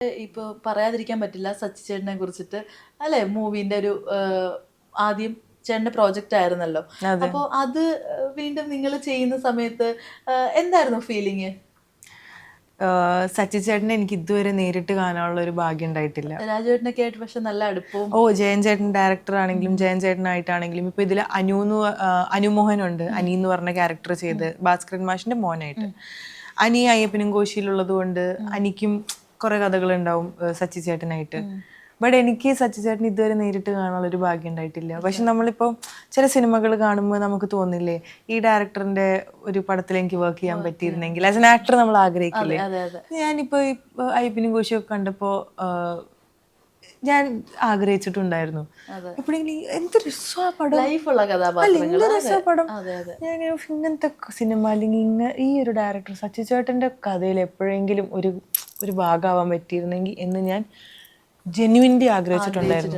ഇപ്പൊ പറയാതിരിക്കാൻ പറ്റില്ല സച്ചി ചേട്ടനെ കുറിച്ചിട്ട് അല്ലെ, മൂവിന്റെ ഒരു ആദ്യം ചേട്ടന്റെ പ്രോജക്റ്റ് ആയിരുന്നല്ലോ. അതെ. അപ്പോൾ അത് വീണ്ടും നിങ്ങൾ ചെയ്യുന്ന സമയത്ത് എന്തായിരുന്നു ഫീലിംഗ്? സച്ചി ചേട്ടനെ എനിക്ക് ഇതുവരെ നേരിട്ട് കാണാനുള്ള ഒരു ഭാഗ്യം ഉണ്ടായിട്ടില്ല. രാജുവേട്ടനൊക്കെ ആയിട്ട് പക്ഷെ നല്ല അടുപ്പവും. ജയൻ ചേട്ടൻ ഡയറക്ടർ ആണെങ്കിലും ജയൻ ചേട്ടനായിട്ടാണെങ്കിലും ഇപ്പൊ ഇതിൽ അനുമോഹൻ ഉണ്ട്, അനി എന്ന് പറഞ്ഞ ക്യാരക്ടർ ചെയ്ത് ഭാസ്കരൻ മാഷിന്റെ മോനായിട്ട്. അനി അയ്യപ്പനും കോശിയിലുള്ളത് കൊണ്ട് അനിക്കും കുറെ കഥകൾ ഉണ്ടാവും സച്ചി ചേട്ടനായിട്ട്. ബട്ട് എനിക്ക് സച്ചി ചേട്ടൻ ഇതുവരെ നേരിട്ട് കാണാനുള്ള ഒരു ഭാഗ്യം ഉണ്ടായിട്ടില്ല. പക്ഷെ നമ്മളിപ്പോ ചില സിനിമകൾ കാണുമ്പോൾ നമുക്ക് തോന്നില്ലേ, ഈ ഡയറക്ടറിന്റെ ഒരു പടത്തിൽ എനിക്ക് വർക്ക് ചെയ്യാൻ പറ്റിയിരുന്നെങ്കിൽ. ആസ് എൻ ആക്ടർ നമ്മൾ ആഗ്രഹിക്കില്ലേ. ഞാനിപ്പോ ഈ അയ്യപ്പനും കോശിയൊക്കെ കണ്ടപ്പോ ഞാൻ ആഗ്രഹിച്ചിട്ടുണ്ടായിരുന്നു എപ്പോഴെങ്കിലും എന്ത് രസാ പടം, എന്ത് രസാ പടം. ഞാൻ ഇങ്ങനത്തെ സിനിമ അല്ലെങ്കിൽ ഈ ഒരു ഡയറക്ടർ സച്ചി ചേട്ടന്റെ കഥയിൽ എപ്പോഴെങ്കിലും ഒരു ഭാഗമാവാൻ പറ്റിയിരുന്നെങ്കിൽ എന്ന് ഞാൻ ജെന്യുവിൻലി ആഗ്രഹിച്ചിട്ടുണ്ടായിരുന്നു.